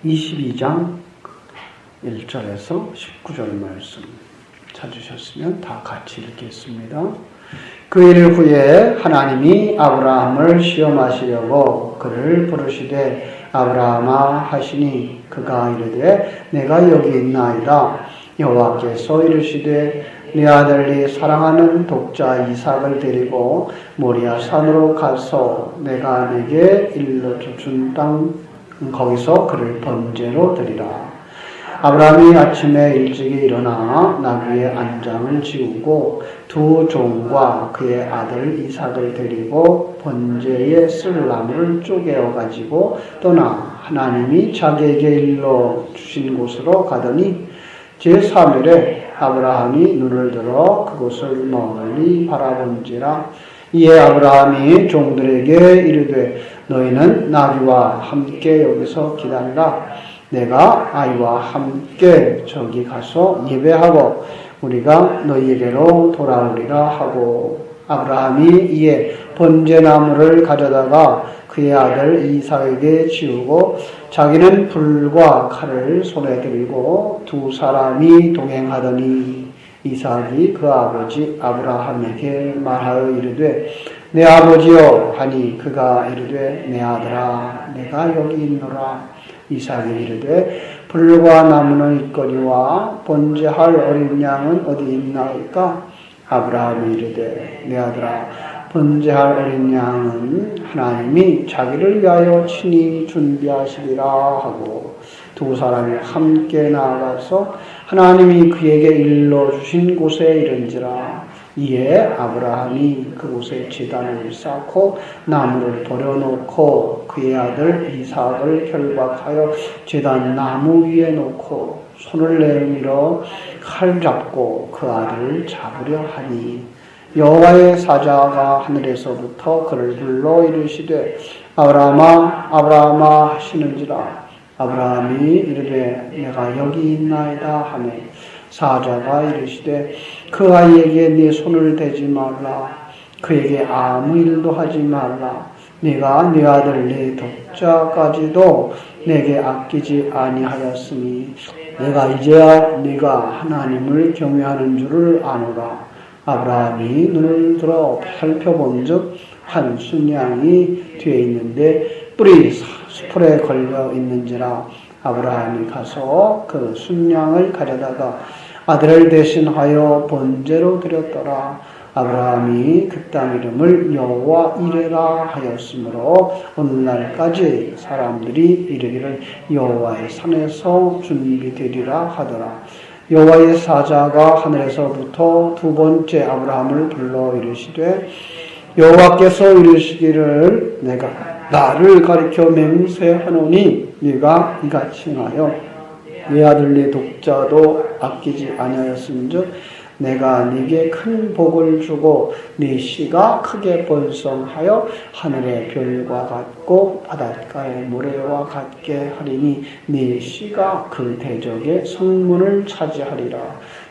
22장 1절에서 19절 말씀 찾으셨으면 다 같이 읽겠습니다. 그 일 후에 하나님이 아브라함을 시험하시려고 그를 부르시되 아브라함아 하시니 그가 이르되 내가 여기 있나이다. 여호와께서 이르시되 네 아들이 사랑하는 독자 이삭을 데리고 모리아 산으로 가서 내가 네게 일러준 땅 거기서 그를 번제로 드리라. 아브라함이 아침에 일찍이 일어나 나귀의 안장을 지우고 두 종과 그의 아들 이삭을 데리고 번제에 쓸 나무를 쪼개어 가지고 떠나 하나님이 자기에게 일러 주신 곳으로 가더니 제3일에 아브라함이 눈을 들어 그곳을 멀리 바라본지라. 이에 아브라함이 종들에게 이르되 너희는 나귀와 함께 여기서 기다리라. 내가 아이와 함께 저기 가서 예배하고 우리가 너희에게로 돌아오리라 하고 아브라함이 이에 번제나무를 가져다가 그의 아들 이삭에게 지우고 자기는 불과 칼을 손에 들고 두 사람이 동행하더니 이삭이 그 아버지 아브라함에게 말하여 이르되 내 아버지여 하니 그가 이르되 내 아들아 내가 여기 있노라. 이삭이 이르되 불과 나무는 있거니와 번제할 어린 양은 어디 있나이까? 아브라함이 이르되 내 아들아 번제할 어린 양은 하나님이 자기를 위하여 친히 준비하시리라 하고 두 사람이 함께 나아가서 하나님이 그에게 일러주신 곳에 이른지라. 이에 아브라함이 그곳에 제단을 쌓고 나무를 버려놓고 그의 아들 이삭을 결박하여 제단 나무 위에 놓고 손을 내밀어 칼 잡고 그 아들을 잡으려 하니 여호와의 사자가 하늘에서부터 그를 불러 이르시되 아브라함아 아브라함아 하시는지라. 아브라함이 이르되 내가 여기 있나이다 하매 사자가 이르시되 그 아이에게 네 손을 대지 말라. 그에게 아무 일도 하지 말라. 네가 네 아들 네 독자까지도 내게 아끼지 아니하였으니 내가 이제야 네가 하나님을 경외하는 줄을 아노라. 아브라함이 눈을 들어 살펴본즉 한 순양이 뒤에 있는데 뿔이 수풀에 걸려 있는지라. 아브라함이 가서 그 순양을 가져다가 아들을 대신하여 번제로 드렸더라. 아브라함이 그 땅 이름을 여호와 이레라 하였으므로 오늘날까지 사람들이 이르기를 여호와의 산에서 준비되리라 하더라. 여호와의 사자가 하늘에서부터 두 번째 아브라함을 불러 이르시되 여호와께서 이르시기를 내가 나를 가리켜 맹세하노니 네가 이같이 하여 네 아들 네 독자도 아끼지 아니하였음즉 내가 네게 큰 복을 주고 네 씨가 크게 번성하여 하늘의 별과 같고 바닷가의 모래와 같게 하리니 네 씨가 그 대적의 성문을 차지하리라.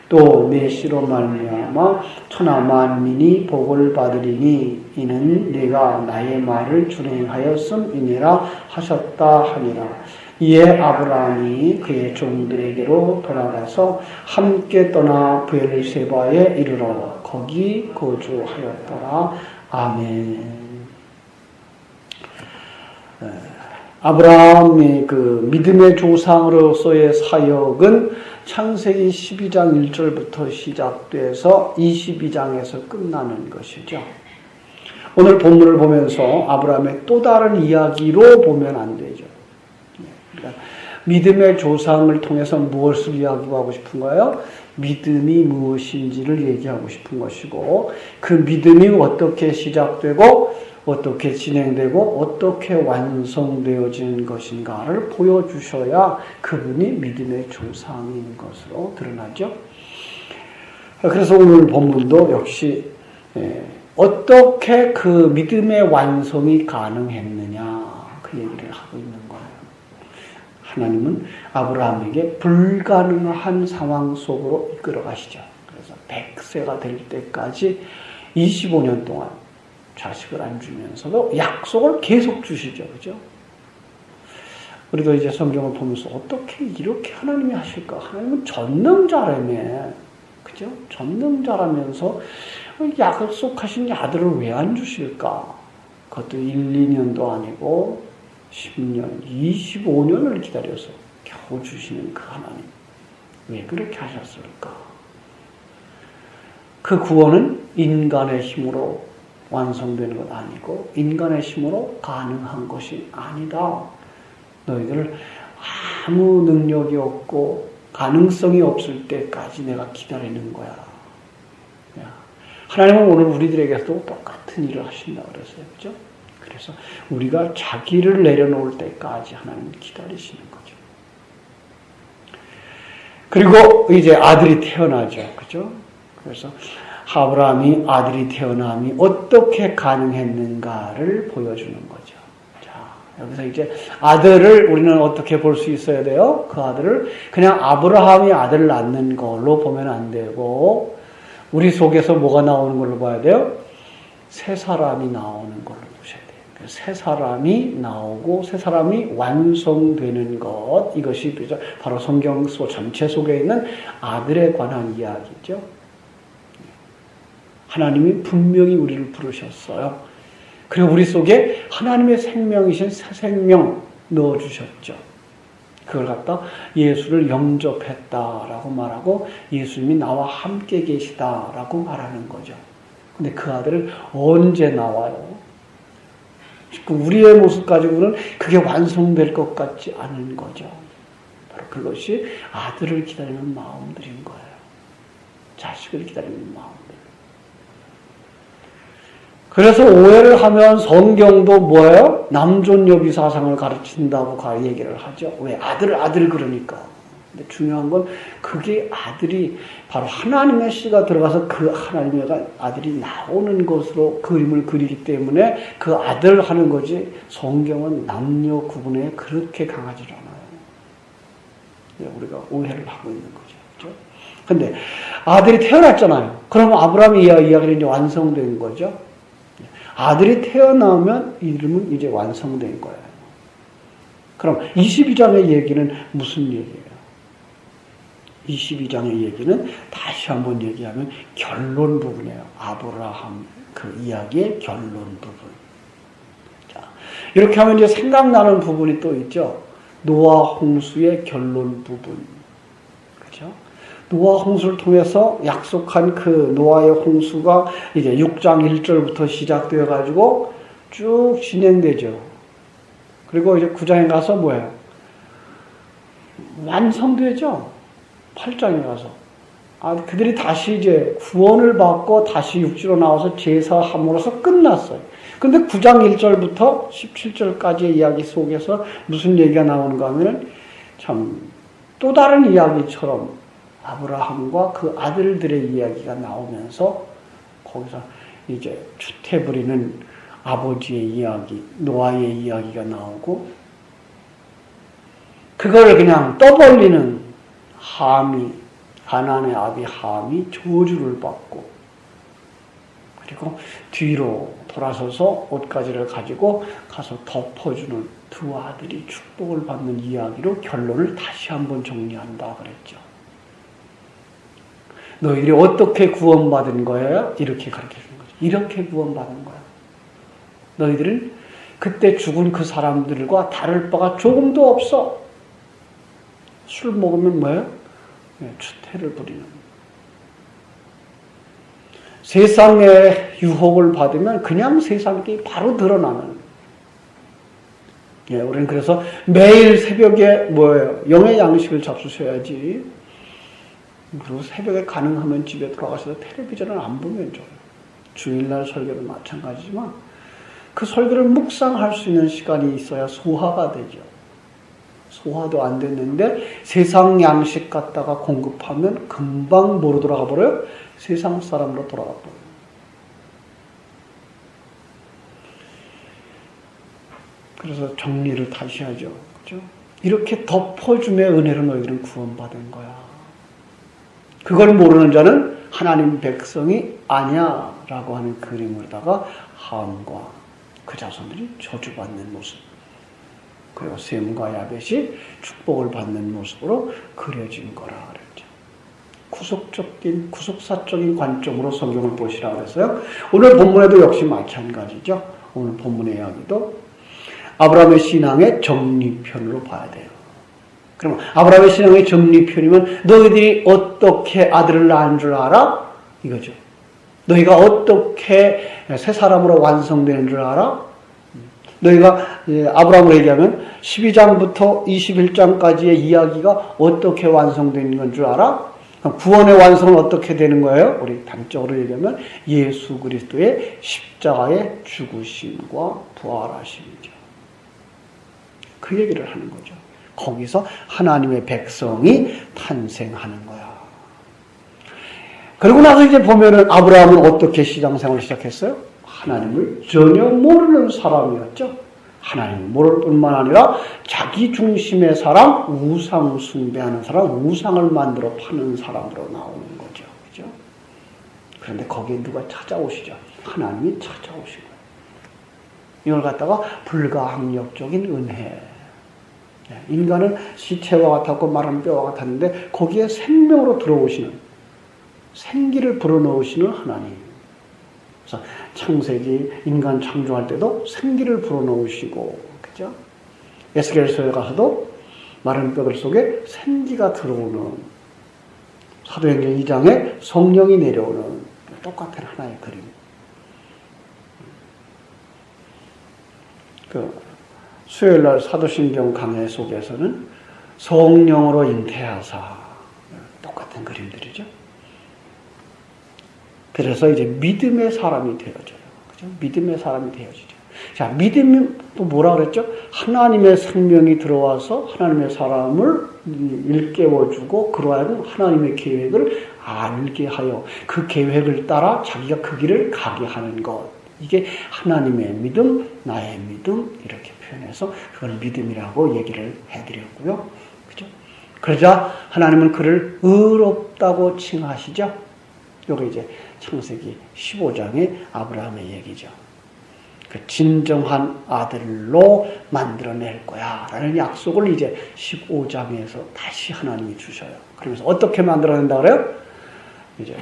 또 네 씨로 말미암아 천하 만민이 복을 받으리니 이는 네가 나의 말을 준행하였음이니라 하셨다 하니라. 이에 아브라함이 그의 종들에게로 돌아가서 함께 떠나 브엘세바에 이르러 거기 거주하였더라. 아멘. 아브라함의 그 믿음의 조상으로서의 사역은 창세기 12장 1절부터 시작돼서 22장에서 끝나는 것이죠. 오늘 본문을 보면서 아브라함의 또 다른 이야기로 보면 안 되죠. 그러니까 믿음의 조상을 통해서 무엇을 이야기하고 싶은가요? 믿음이 무엇인지를 얘기하고 싶은 것이고 그 믿음이 어떻게 시작되고 어떻게 진행되고 어떻게 완성되어진 것인가를 보여주셔야 그분이 믿음의 조상인 것으로 드러나죠. 그래서 오늘 본문도 역시 어떻게 그 믿음의 완성이 가능했느냐 그 얘기를 하고 있는 거예요. 하나님은 아브라함에게 불가능한 상황 속으로 이끌어 가시죠. 그래서 100세가 될 때까지 25년 동안 자식을 안 주면서도 약속을 계속 주시죠. 그죠? 우리도 이제 성경을 보면서 어떻게 이렇게 하나님이 하실까? 하나님은 전능자라며. 그죠? 전능자라면서 약속하신 아들을 왜 안 주실까? 그것도 1, 2년도 아니고 10년, 25년을 기다려서 겨우 주시는 그 하나님. 왜 그렇게 하셨을까? 그 구원은 인간의 힘으로 완성되는 것 아니고 인간의 힘으로 가능한 것이 아니다. 너희들 아무 능력이 없고 가능성이 없을 때까지 내가 기다리는 거야. 하나님은 오늘 우리들에게도 똑같은 일을 하신다 그랬어요. 그죠? 그래서 우리가 자기를 내려놓을 때까지 하나님은 기다리시는 거죠. 그리고 이제 아들이 태어나죠. 그죠? 그래서 아브라함이 아들이 태어남이 어떻게 가능했는가를 보여주는 거죠. 자, 여기서 이제 아들을 우리는 어떻게 볼 수 있어야 돼요? 그 아들을 그냥 아브라함이 아들을 낳는 걸로 보면 안 되고 우리 속에서 뭐가 나오는 걸로 봐야 돼요? 새 사람이 나오는 걸로 보셔야 돼요. 새 사람이 나오고 새 사람이 완성되는 것, 이것이 바로 성경 전체 속에 있는 아들에 관한 이야기죠. 하나님이 분명히 우리를 부르셨어요. 그리고 우리 속에 하나님의 생명이신 새 생명 넣어주셨죠. 그걸 갖다 예수를 영접했다라고 말하고 예수님이 나와 함께 계시다라고 말하는 거죠. 근데 그 아들은 언제 나와요? 우리의 모습 가지고는 그게 완성될 것 같지 않은 거죠. 바로 그것이 아들을 기다리는 마음들인 거예요. 자식을 기다리는 마음들. 그래서 오해를 하면 성경도 뭐예요? 남존여비 사상을 가르친다고 얘기를 하죠. 왜? 아들 그러니까. 근데 중요한 건 그게 아들이 바로 하나님의 씨가 들어가서 그 하나님의 아들이 나오는 것으로 그림을 그리기 때문에 그 아들 하는 거지 성경은 남녀 구분에 그렇게 강하지 않아요. 우리가 오해를 하고 있는 거죠. 그렇죠? 근데 아들이 태어났잖아요. 그러면 아브라함의 이야기는 이제 완성된 거죠. 아들이 태어나면 이름은 이제 완성된 거예요. 그럼 22장의 얘기는 무슨 얘기예요? 22장의 얘기는 다시 한번 얘기하면 결론 부분이에요. 아브라함 그 이야기의 결론 부분. 자, 이렇게 하면 이제 생각나는 부분이 또 있죠. 노아 홍수의 결론 부분. 그렇죠? 노아 홍수를 통해서 약속한 그 노아의 홍수가 이제 6장 1절부터 시작되어 가지고 쭉 진행되죠. 그리고 이제 9장에 가서 뭐예요? 완성되죠. 8장에 가서. 그들이 다시 이제 구원을 받고 다시 육지로 나와서 제사함으로써 끝났어요. 근데 9장 1절부터 17절까지의 이야기 속에서 무슨 얘기가 나오는가 하면은 참 또 다른 이야기처럼 아브라함과 그 아들들의 이야기가 나오면서 거기서 이제 추태 부리는 아버지의 이야기, 노아의 이야기가 나오고 그걸 그냥 떠벌리는 함이, 가나안의 아비 함이 저주를 받고 그리고 뒤로 돌아서서 옷가지를 가지고 가서 덮어주는 두 아들이 축복을 받는 이야기로 결론을 다시 한번 정리한다 그랬죠. 너희들이 어떻게 구원받은 거예요? 이렇게 가르쳐주는 거죠. 이렇게 구원받은 거야. 너희들은 그때 죽은 그 사람들과 다를 바가 조금도 없어. 술 먹으면 뭐예요? 추태를 부리는. 세상의 유혹을 받으면 그냥 세상이 바로 드러나는. 우리는 그래서 매일 새벽에 뭐예요? 영의 양식을 잡수셔야지. 그리고 새벽에 가능하면 집에 돌아가셔서 텔레비전을 안 보면 좋아요. 주일날 설교도 마찬가지지만 그 설교를 묵상할 수 있는 시간이 있어야 소화가 되죠. 소화도 안 됐는데 세상 양식 갖다가 공급하면 금방 뭐로 돌아가 버려요? 세상 사람으로 돌아가 버려요. 그래서 정리를 다시 하죠. 그렇죠? 이렇게 덮어줌의 은혜로 너희들은 구원받은 거야. 그걸 모르는 자는 하나님 백성이 아니야 라고 하는 그림으로다가 함과 그 자손들이 저주받는 모습. 그리고 셈과 야벳이 축복을 받는 모습으로 그려진 거라 그랬죠. 구속사적인 관점으로 성경을 보시라 그랬어요. 오늘 본문에도 역시 마찬가지죠. 오늘 본문의 이야기도 아브라함의 신앙의 정리편으로 봐야 돼요. 그럼 아브라함의 신앙의 정리편이면 너희들이 어떻게 아들을 낳은 줄 알아? 이거죠. 너희가 어떻게 새 사람으로 완성되는 줄 알아? 너희가 아브라함으로 얘기하면 12장부터 21장까지의 이야기가 어떻게 완성되는 건 줄 알아? 구원의 완성은 어떻게 되는 거예요? 우리 단적으로 얘기하면 예수 그리스도의 십자가의 죽으심과 부활하심이죠. 그 얘기를 하는 거죠. 거기서 하나님의 백성이 탄생하는 거야. 그러고 나서 이제 보면은 아브라함은 어떻게 신앙생활을 시작했어요? 하나님을 전혀 모르는 사람이었죠. 하나님을 모를 뿐만 아니라 자기 중심의 사람, 우상 숭배하는 사람, 우상을 만들어 파는 사람으로 나오는 거죠. 그죠? 그런데 거기에 누가 찾아오시죠? 하나님이 찾아오신 거예요. 이걸 갖다가 불가항력적인 은혜. 인간은 시체와 같았고 마른 뼈와 같았는데 거기에 생명으로 들어오시는, 생기를 불어넣으시는 하나님. 그래서 창세기 인간 창조할 때도 생기를 불어넣으시고, 그죠? 에스겔서에 가서도 마른 뼈들 속에 생기가 들어오는, 사도행전 2장에 성령이 내려오는 똑같은 하나의 그림. 수요일날 사도신경 강해 속에서는 성령으로 잉태하사, 똑같은 그림들이죠. 그래서 이제 믿음의 사람이 되어져요. 그죠? 믿음의 사람이 되어지죠. 자, 믿음이 또 뭐라 그랬죠? 하나님의 생명이 들어와서 하나님의 사람을 일깨워주고 그로 하여금 하나님의 계획을 알게 하여 그 계획을 따라 자기가 그 길을 가게 하는 것. 이게 하나님의 믿음, 나의 믿음 이렇게 표현해서 그걸 믿음이라고 얘기를 해드렸고요. 그죠? 그러자 하나님은 그를 의롭다고 칭하시죠. 요게 이제 창세기 15장의 아브라함의 얘기죠. 그 진정한 아들로 만들어낼 거야 라는 약속을 이제 15장에서 다시 하나님이 주셔요. 그러면서 어떻게 만들어낸다 그래요? 이제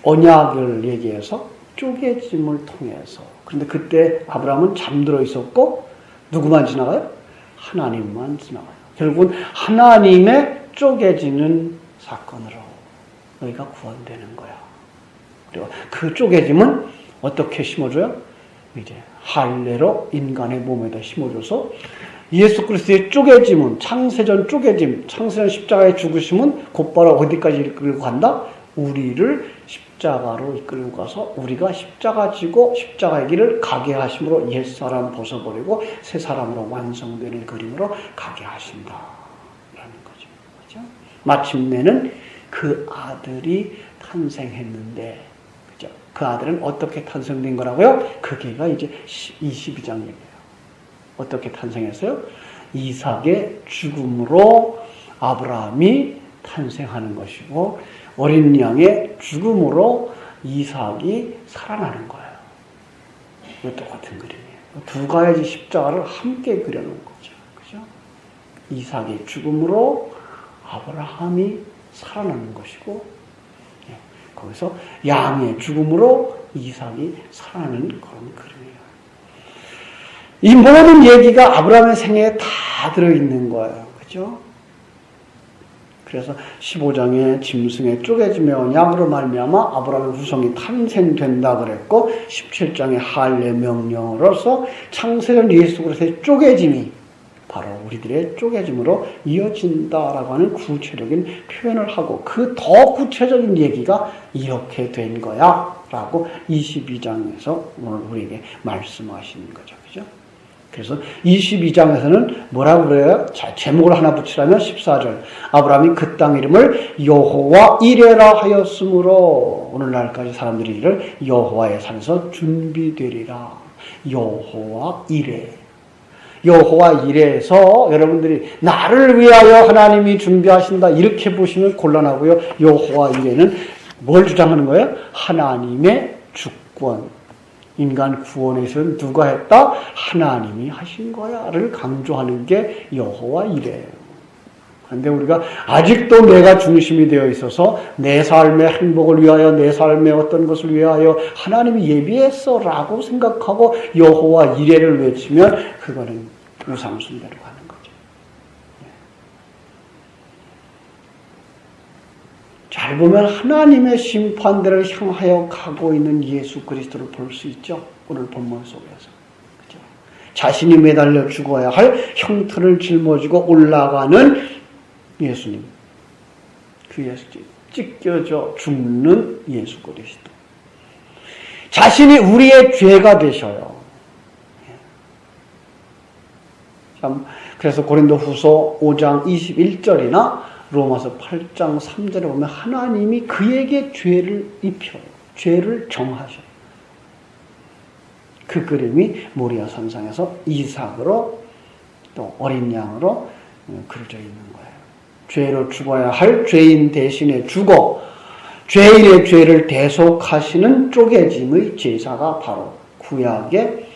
언약을 얘기해서 쪼개짐을 통해서. 그런데 그때 아브라함은 잠들어 있었고 누구만 지나가요? 하나님만 지나가요. 결국은 하나님의 쪼개지는 사건으로 너희가 구원되는 거야. 그리고 그 쪼개짐은 어떻게 심어줘요? 이제 할례로 인간의 몸에다 심어줘서 예수 그리스도의 쪼개짐은 창세전 쪼개짐, 창세전 십자가의 죽으심은 곧바로 어디까지 이끌고 간다? 우리를 십자가로 이끌고 가서 우리가 십자가 지고 십자가의 길을 가게 하심으로 옛사람 벗어버리고 새 사람으로 완성되는 그림으로 가게 하신다라는 거죠. 그죠? 마침내는 그 아들이 탄생했는데, 그죠? 그 아들은 어떻게 탄생된 거라고요? 그게가 이제 22장 얘기예요. 어떻게 탄생했어요? 이삭의 죽음으로 아브라함이 탄생하는 것이고 어린 양의 죽음으로 이삭이 살아나는 거예요. 이거 똑같은 그림이에요. 두 가지 십자가를 함께 그려놓은 거죠. 그죠? 이삭의 죽음으로 아브라함이 살아나는 것이고, 거기서 양의 죽음으로 이삭이 살아나는 그런 그림이에요. 이 모든 얘기가 아브라함의 생애에 다 들어있는 거예요. 그죠? 그래서 15장에 짐승의 쪼개짐의 언약으로 말미암아 아브라함의 후손이 탄생된다 그랬고 17장의 할례 명령으로서 창세전 예수 그리스도의 쪼개짐이 바로 우리들의 쪼개짐으로 이어진다라고 하는 구체적인 표현을 하고 그 더 구체적인 얘기가 이렇게 된 거야 라고 22장에서 오늘 우리에게 말씀하시는 거죠. 그죠? 그래서 22장에서는 뭐라고 그래요? 자, 제목을 하나 붙이라면 14절. 아브라함이 그 땅 이름을 여호와 이레라 하였으므로 오늘날까지 사람들이 이를 여호와의 산에서 준비되리라. 여호와 이레. 여호와 이레에서 여러분들이 나를 위하여 하나님이 준비하신다 이렇게 보시면 곤란하고요. 여호와 이레는 뭘 주장하는 거예요? 하나님의 주권. 인간 구원의 시작은 누가 했다? 하나님이 하신 거야를 강조하는 게 여호와 이레예요. 그런데 우리가 아직도 내가 중심이 되어 있어서 내 삶의 행복을 위하여, 내 삶의 어떤 것을 위하여 하나님이 예비했어라고 생각하고 여호와 이레를 외치면 그거는 우상숭배로 가는 거죠. 잘 보면 하나님의 심판대를 향하여 가고 있는 예수 그리스도를 볼 수 있죠. 오늘 본문 속에서. 그죠? 자신이 매달려 죽어야 할 형틀을 짊어지고 올라가는 예수님, 그 예수, 찢겨져 죽는 예수 그리스도. 자신이 우리의 죄가 되셔요. 참, 그래서 고린도후서 5장 21절이나 로마서 8장 3절에 보면 하나님이 그에게 죄를 입혀요. 죄를 정하셔요. 그 그림이 모리아 산상에서 이삭으로 또 어린 양으로 그려져 있는 거예요. 죄로 죽어야 할 죄인 대신에 죽어 죄인의 죄를 대속하시는 쪼개짐의 제사가 바로 구약의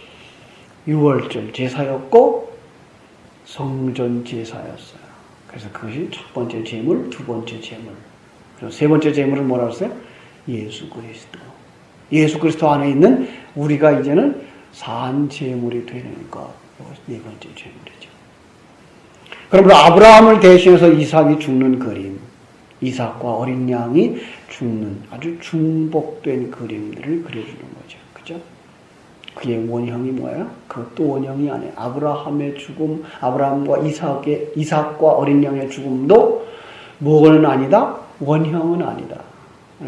유월절 제사였고 성전 제사였어요. 그래서 그것이 첫 번째 제물, 두 번째 제물, 그리고 세 번째 제물은 뭐라고 했어요? 예수 그리스도. 예수 그리스도 안에 있는 우리가 이제는 산 제물이 되는 것. 네 번째 제물이죠. 그러므로 아브라함을 대신해서 이삭이 죽는 그림, 이삭과 어린 양이 죽는 아주 중복된 그림들을 그려주는 거죠. 그죠? 그의 원형이 뭐예요? 그것도 원형이 아니에요. 아브라함의 죽음, 아브라함과 이삭과 어린 양의 죽음도 뭐는 아니다? 원형은 아니다.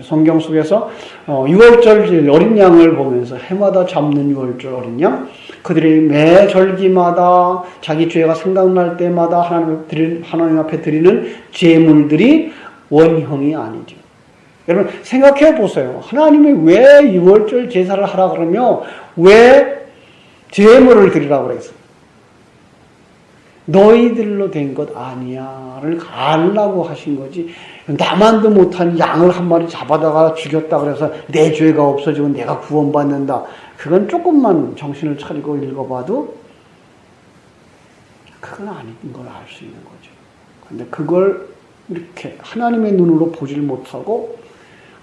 성경 속에서 유월절 어린 양을 보면서 해마다 잡는 유월절 어린 양, 그들이 매 절기마다 자기 죄가 생각날 때마다 하나님 앞에 드리는 제물들이 원형이 아니죠. 여러분 생각해 보세요. 하나님이 왜 유월절 제사를 하라 그러며 왜 제물을 드리라고 그랬어요? 너희들로 된 것 아니야를 알라고 하신 거지. 나만도 못한 양을 한 마리 잡아다가 죽였다 그래서 내 죄가 없어지고 내가 구원받는다. 그건 조금만 정신을 차리고 읽어봐도 그건 아닌 걸 알 수 있는 거죠. 그런데 그걸 이렇게 하나님의 눈으로 보질 못하고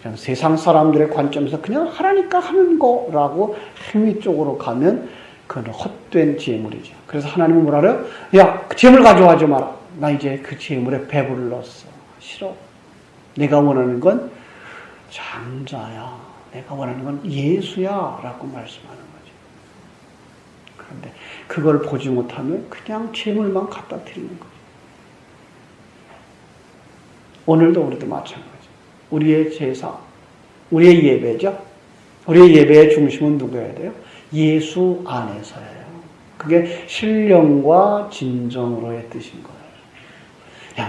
그냥 세상 사람들의 관점에서 그냥 하라니까 하는 거라고 행위 쪽으로 가면 그건 헛된 제물이죠. 그래서 하나님은 뭐라 그래요? 야, 그 제물 가져와지 마라. 나 이제 그 제물에 배불렀어. 싫어. 내가 원하는 건 장자야. 내가 원하는 건 예수야. 라고 말씀하는 거죠. 그런데 그걸 보지 못하면 그냥 제물만 갖다 드리는 거죠. 오늘도 우리도 마찬가지. 우리의 제사, 우리의 예배죠. 우리의 예배의 중심은 누구여야 돼요? 예수 안에서예요. 그게 신령과 진정으로의 뜻인 거예요.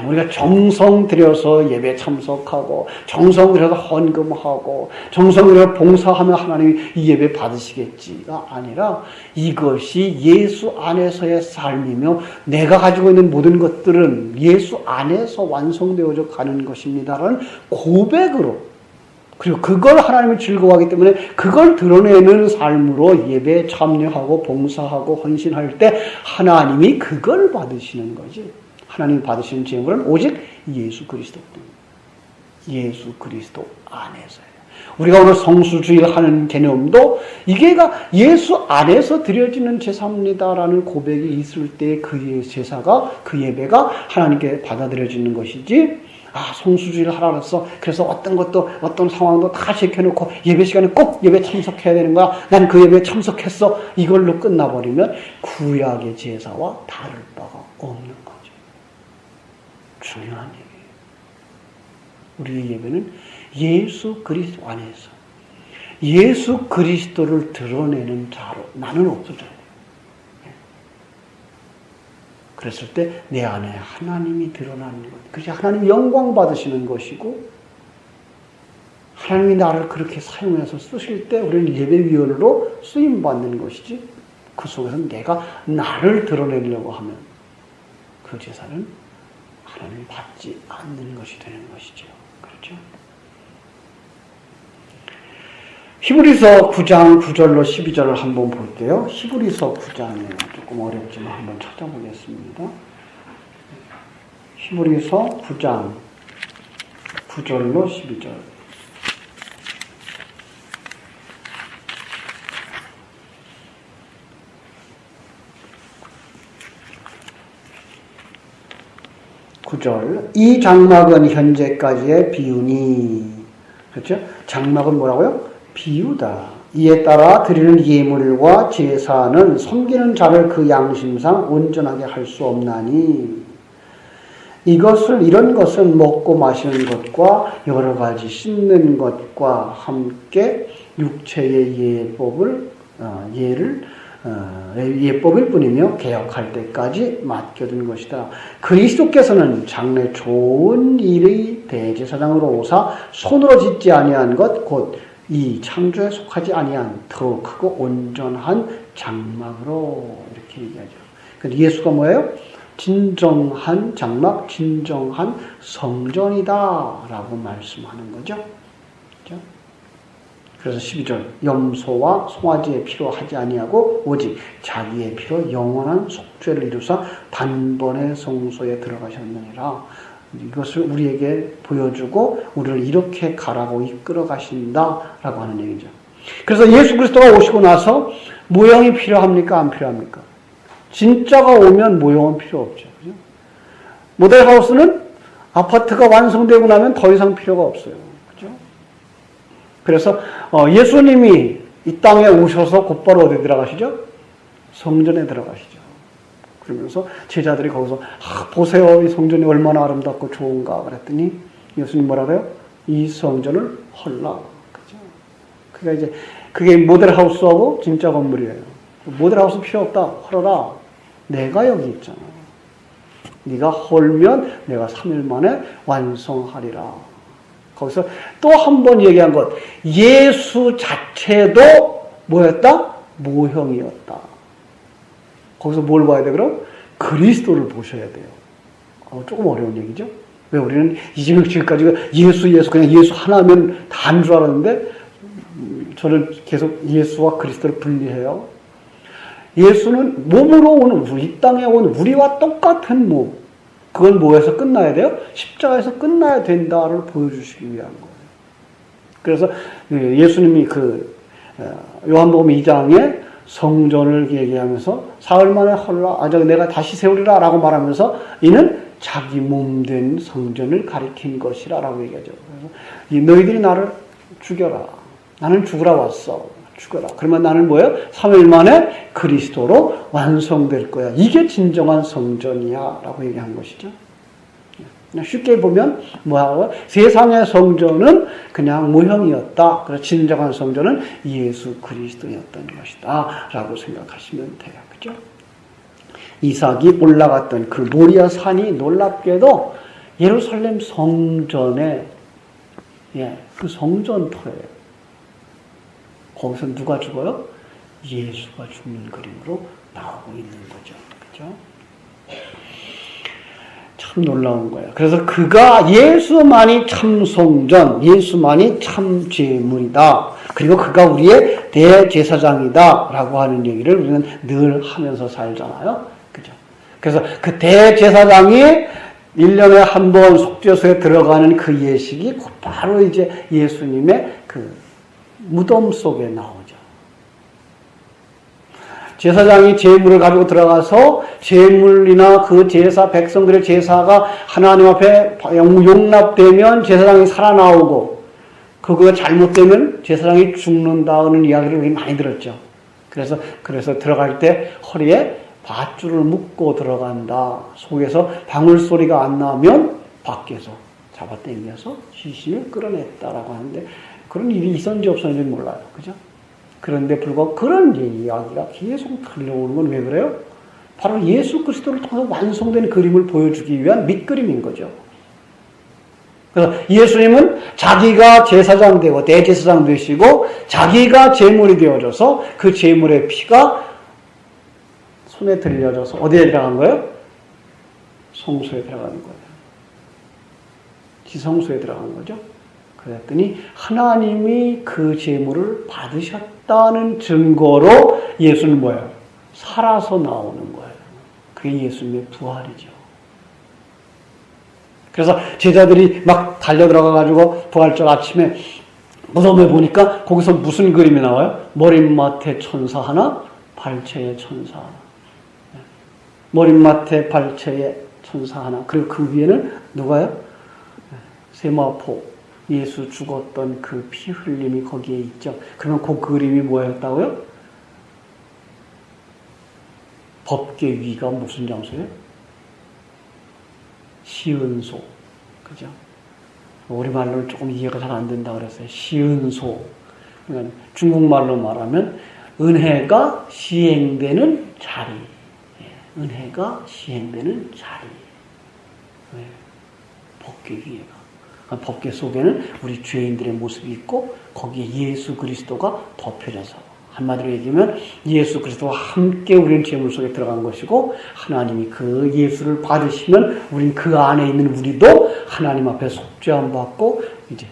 우리가 정성 들여서 예배 참석하고 정성 들여서 헌금하고 정성 들여서 봉사하면 하나님이 이 예배 받으시겠지가 아니라 이것이 예수 안에서의 삶이며 내가 가지고 있는 모든 것들은 예수 안에서 완성되어져 가는 것입니다라는 고백으로, 그리고 그걸 하나님이 즐거워하기 때문에 그걸 드러내는 삶으로 예배에 참여하고 봉사하고 헌신할 때 하나님이 그걸 받으시는 거지. 하나님이 받으시는 제물은 오직 예수 그리스도뿐입니다. 예수 그리스도 안에서예요. 우리가 오늘 성수주의를 하는 개념도 이게 예수 안에서 드려지는 제사입니다라는 고백이 있을 때 그 제사가, 그 예배가 하나님께 받아들여지는 것이지, 성수주의를 하라 그랬어. 그래서 어떤 것도, 어떤 상황도 다 지켜놓고 예배 시간에 꼭 예배 참석해야 되는 거야. 난 그 예배에 참석했어. 이걸로 끝나버리면 구약의 제사와 다를 바가 없는 거죠. 중요한 얘기예요. 우리의 예배는 예수 그리스도 안에서 예수 그리스도를 드러내는 자로 나는 없어져야 돼요. 그랬을 때 내 안에 하나님이 드러나는 것, 그것이 하나님이 영광 받으시는 것이고 하나님이 나를 그렇게 사용해서 쓰실 때 우리는 예배위원으로 쓰임받는 것이지, 그 속에서 내가 나를 드러내려고 하면 그 제사는 하나님 받지 않는 것이 되는 것이죠. 그렇죠? 히브리서 9장 9절로 12절을 한번 볼게요. 히브리서 9장이에요. 조금 어렵지만 한번 찾아보겠습니다. 히브리서 9장 9절로 12절. 이 장막은 현재까지의 비유니. 그렇죠? 장막은 뭐라고요? 비유다. 이에 따라 드리는 예물과 제사는 섬기는 자를 그 양심상 온전하게 할 수 없나니. 이런 것은 먹고 마시는 것과 여러 가지 씻는 것과 함께 육체의 예법일 뿐이며 개혁할 때까지 맡겨둔 것이다. 그리스도께서는 장래 좋은 일의 대제사장으로 오사 손으로 짓지 아니한 것 곧 이 창조에 속하지 아니한 더 크고 온전한 장막으로 이렇게 얘기하죠. 그런데 예수가 뭐예요? 진정한 장막, 진정한 성전이다 라고 말씀하는 거죠. 그렇죠? 그래서 12절 염소와 송아지의 피로 하지 아니하고 오직 자기의 피로 영원한 속죄를 이루사 단번에 성소에 들어가셨느니라. 이것을 우리에게 보여주고 우리를 이렇게 가라고 이끌어 가신다라고 하는 얘기죠. 그래서 예수 그리스도가 오시고 나서 모형이 필요합니까? 안 필요합니까? 진짜가 오면 모형은 필요 없죠. 그죠? 모델하우스는 아파트가 완성되고 나면 더 이상 필요가 없어요. 그죠? 그래서 예수님이 이 땅에 오셔서 곧바로 어디 들어가시죠? 성전에 들어가시죠. 그러면서 제자들이 거기서 보세요, 이 성전이 얼마나 아름답고 좋은가 그랬더니 예수님 뭐라 그래요? 이 성전을 헐라. 그죠? 그러니까 이제 그게 모델하우스하고 진짜 건물이에요. 모델하우스 필요 없다. 헐어라. 내가 여기 있잖아. 네가 헐면 내가 3일 만에 완성하리라. 거기서 또 한 번 얘기한 것. 예수 자체도 뭐였다? 모형이었다. 거기서 뭘 봐야 돼 그럼? 그리스도를 보셔야 돼요. 조금 어려운 얘기죠? 왜 우리는 지금까지 예수 그냥 예수 하나면 다인 줄 알았는데 저는 계속 예수와 그리스도를 분리해요. 예수는 몸으로 온 이 땅에 온 우리와 똑같은 몸. 그건 뭐에서 끝나야 돼요? 십자가에서 끝나야 된다를 보여주시기 위한 거예요. 그래서 예수님이 요한복음 2장에 성전을 얘기하면서 사흘 만에 헐라 내가 다시 세우리라 라고 말하면서 이는 자기 몸 된 성전을 가리킨 것이라 라고 얘기하죠. 그래서 너희들이 나를 죽여라. 나는 죽으러 왔어. 죽어라. 그러면 나는 뭐예요? 3일 만에 그리스도로 완성될 거야. 이게 진정한 성전이야 라고 얘기한 것이죠. 쉽게 보면 뭐하고 세상의 성전은 그냥 모형이었다. 그래서 진정한 성전은 예수 그리스도였던 것이다 라고 생각하시면 돼요. 그죠? 이삭이 올라갔던 그 모리아 산이 놀랍게도 예루살렘 성전의 그 성전터예요. 거기서 누가 죽어요? 예수가 죽는 그림으로 나오고 있는 거죠. 그죠? 참 놀라운 거예요. 그래서 그가 예수만이 참 성전, 예수만이 참 제물이다. 그리고 그가 우리의 대제사장이다. 라고 하는 얘기를 우리는 늘 하면서 살잖아요. 그죠? 그래서 그 대제사장이 1년에 한 번 속죄소에 들어가는 그 예식이 바로 이제 예수님의 그 무덤 속에 나오죠. 제사장이 제물을 가지고 들어가서 제물이나 그 제사, 백성들의 제사가 하나님 앞에 용납되면 제사장이 살아나오고 그거가 잘못되면 제사장이 죽는다는 이야기를 우리 많이 들었죠. 그래서 들어갈 때 허리에 밧줄을 묶고 들어간다. 속에서 방울 소리가 안 나면 밖에서 잡아당겨서 시신을 끌어냈다라고 하는데 그런 일이 있었는지 없었는지 몰라요. 그죠? 그런데 불구하고 그런 이야기가 계속 들려오는 건 왜 그래요? 바로 예수 그리스도를 통해서 완성된 그림을 보여주기 위한 밑그림인 거죠. 그래서 예수님은 자기가 제사장 되고 대제사장 되시고 자기가 제물이 되어져서 그 제물의 피가 손에 들려져서 어디에 들어간 거예요? 성소에 들어가는 거예요. 지성소에 들어간 거죠. 그랬더니 하나님이 그 제물을 받으셨다는 증거로 예수는 뭐예요? 살아서 나오는 거예요. 그게 예수님의 부활이죠. 그래서 제자들이 막 달려들어가가지고 부활절 아침에 무덤에 보니까 거기서 무슨 그림이 나와요? 머릿맡에 천사 하나, 발채에 천사 하나. 머릿맡에 발채에 천사 하나. 그리고 그 위에는 누가요? 세마포. 예수 죽었던 그 피 흘림이 거기에 있죠. 그러면 그 그림이 뭐였다고요? 법계 위가 무슨 장소예요? 시은소. 그죠? 우리말로는 조금 이해가 잘 안 된다 그랬어요. 시은소. 그러니까 중국말로 말하면 은혜가 시행되는 자리. 은혜가 시행되는 자리. 법계 위에가. 법계 속에는 우리 죄인들의 모습이 있고 거기에 예수 그리스도가 덮여져서 한마디로 얘기하면 예수 그리스도와 함께 우리는 제물 속에 들어간 것이고 하나님이 그 예수를 받으시면 우린 그 안에 있는 우리도 하나님 앞에 속죄함 받고 이제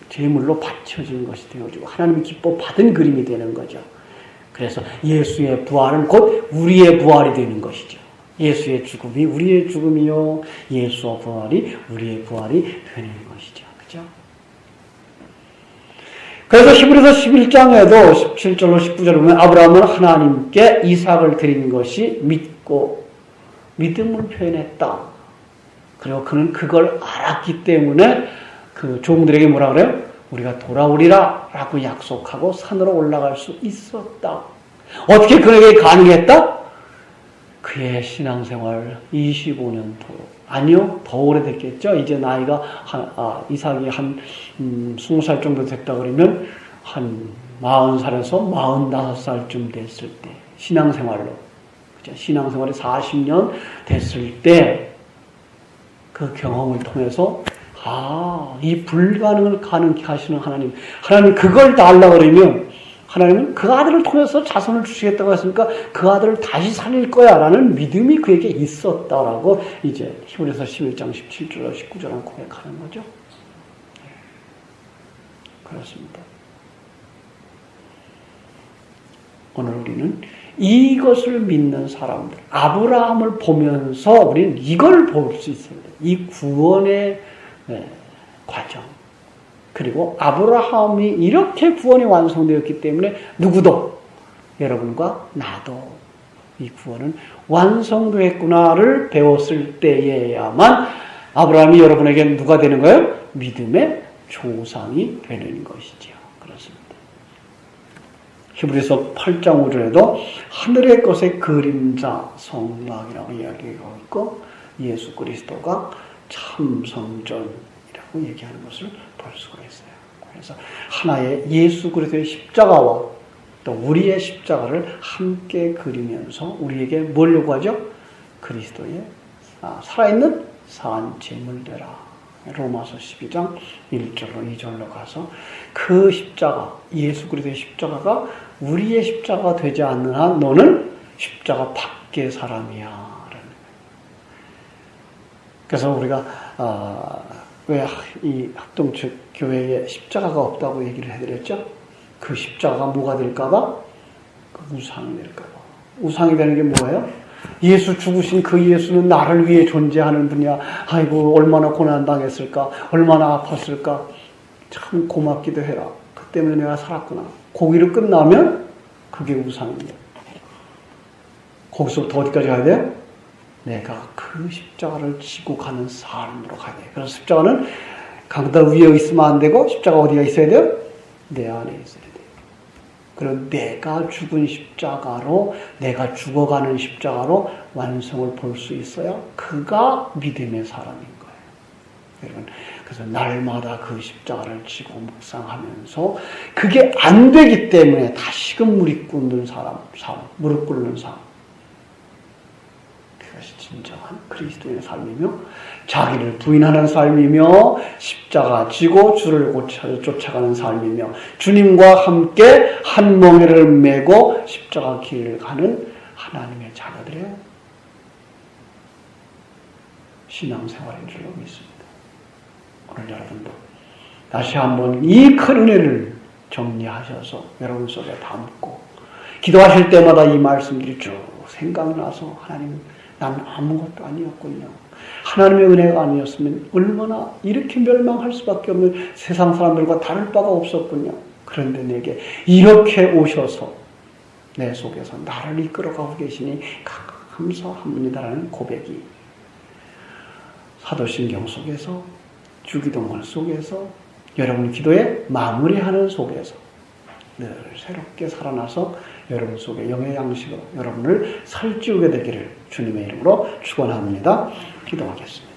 제물로 바쳐진 것이 되어지고 하나님이 기뻐 받은 그림이 되는 거죠. 그래서 예수의 부활은 곧 우리의 부활이 되는 것이죠. 예수의 죽음이 우리의 죽음이요. 예수와 부활이 우리의 부활이 되는 것이죠. 그죠? 그래서 히브리서 11장에도 17절로 19절을 보면 아브라함은 하나님께 이삭을 드린 것이 믿고 믿음을 표현했다. 그리고 그는 그걸 알았기 때문에 그 종들에게 뭐라 그래요? 우리가 돌아오리라 라고 약속하고 산으로 올라갈 수 있었다. 어떻게 그에게 가능했다? 그의 신앙생활 25년토록. 아니요, 더 오래됐겠죠. 이제 나이가 이삭이 한 20살 정도 됐다 그러면 한 40살에서 45살쯤 됐을 때 신앙생활로, 그죠? 신앙생활이 40년 됐을 때 그 경험을 통해서 이 불가능을 가능케 하시는 하나님 그걸 다 하려고 그러면 하나님은 그 아들을 통해서 자손을 주시겠다고 했으니까 그 아들을 다시 살릴 거야 라는 믿음이 그에게 있었다라고 이제 히브리서 11장 17절 19절은 고백하는 거죠. 그렇습니다. 오늘 우리는 이것을 믿는 사람들, 아브라함을 보면서 우리는 이걸 볼 수 있습니다. 이 구원의 과정. 그리고 아브라함이 이렇게 구원이 완성되었기 때문에 누구도, 여러분과 나도 이 구원은 완성되었구나를 배웠을 때에야만 아브라함이 여러분에게 누가 되는 거예요? 믿음의 조상이 되는 것이죠. 그렇습니다. 히브리서 8장 5절에도 하늘의 것의 그림자 성막이라고 이야기하고 있고 예수 그리스도가 참 성전이라고 얘기하는 것을 볼 수가 있어요. 그래서 하나의 예수 그리스도의 십자가와 또 우리의 십자가를 함께 그리면서 우리에게 뭘 요구하죠? 그리스도의 살아있는 산 제물 되라. 로마서 12장 1절로 2절로 가서 그 십자가, 예수 그리스도의 십자가가 우리의 십자가가 되지 않는 한 너는 십자가 밖의 사람이야. 그래서 우리가 왜 이 합동측 교회에 십자가가 없다고 얘기를 해드렸죠? 그 십자가가 뭐가 될까봐? 그 우상이 될까봐. 우상이 되는 게 뭐예요? 예수 죽으신 그 예수는 나를 위해 존재하는 분이야. 아이고 얼마나 고난당했을까? 얼마나 아팠을까? 참 고맙기도 해라. 그 때문에 내가 살았구나. 거기로 끝나면 그게 우상입니다. 거기서부터 어디까지 가야 돼요? 내가 그 십자가를 지고 가는 삶으로 가야 돼요. 그래서 십자가는 강단 위에 있으면 안 되고 십자가 어디가 있어야 돼요? 내 안에 있어야 돼요. 그럼 내가 죽은 십자가로, 내가 죽어가는 십자가로 완성을 볼 수 있어야 그가 믿음의 사람인 거예요. 여러분, 그래서 날마다 그 십자가를 지고 묵상하면서 그게 안 되기 때문에 다시금 무릎 꿇는 사람, 무릎 꿇는 사람. 그것이 진정한 그리스도의 삶이며 자기를 부인하는 삶이며 십자가 지고 주를 쫓아가는 삶이며 주님과 함께 한 멍에를 메고 십자가 길을 가는 하나님의 자녀들의 신앙생활인 줄로 믿습니다. 오늘 여러분도 다시 한번 이 큰 은혜를 정리하셔서 여러분 속에 담고 기도하실 때마다 이 말씀들이 쭉 생각나서 하나님 난 아무것도 아니었군요. 하나님의 은혜가 아니었으면 얼마나 이렇게 멸망할 수밖에 없는 세상 사람들과 다를 바가 없었군요. 그런데 내게 이렇게 오셔서 내 속에서 나를 이끌어가고 계시니 감사합니다라는 고백이 사도신경 속에서 주기도문 속에서 여러분 기도에 마무리하는 속에서 늘 새롭게 살아나서 여러분 속에 영의 양식으로 여러분을 살찌우게 되기를 주님의 이름으로 축원합니다. 기도하겠습니다.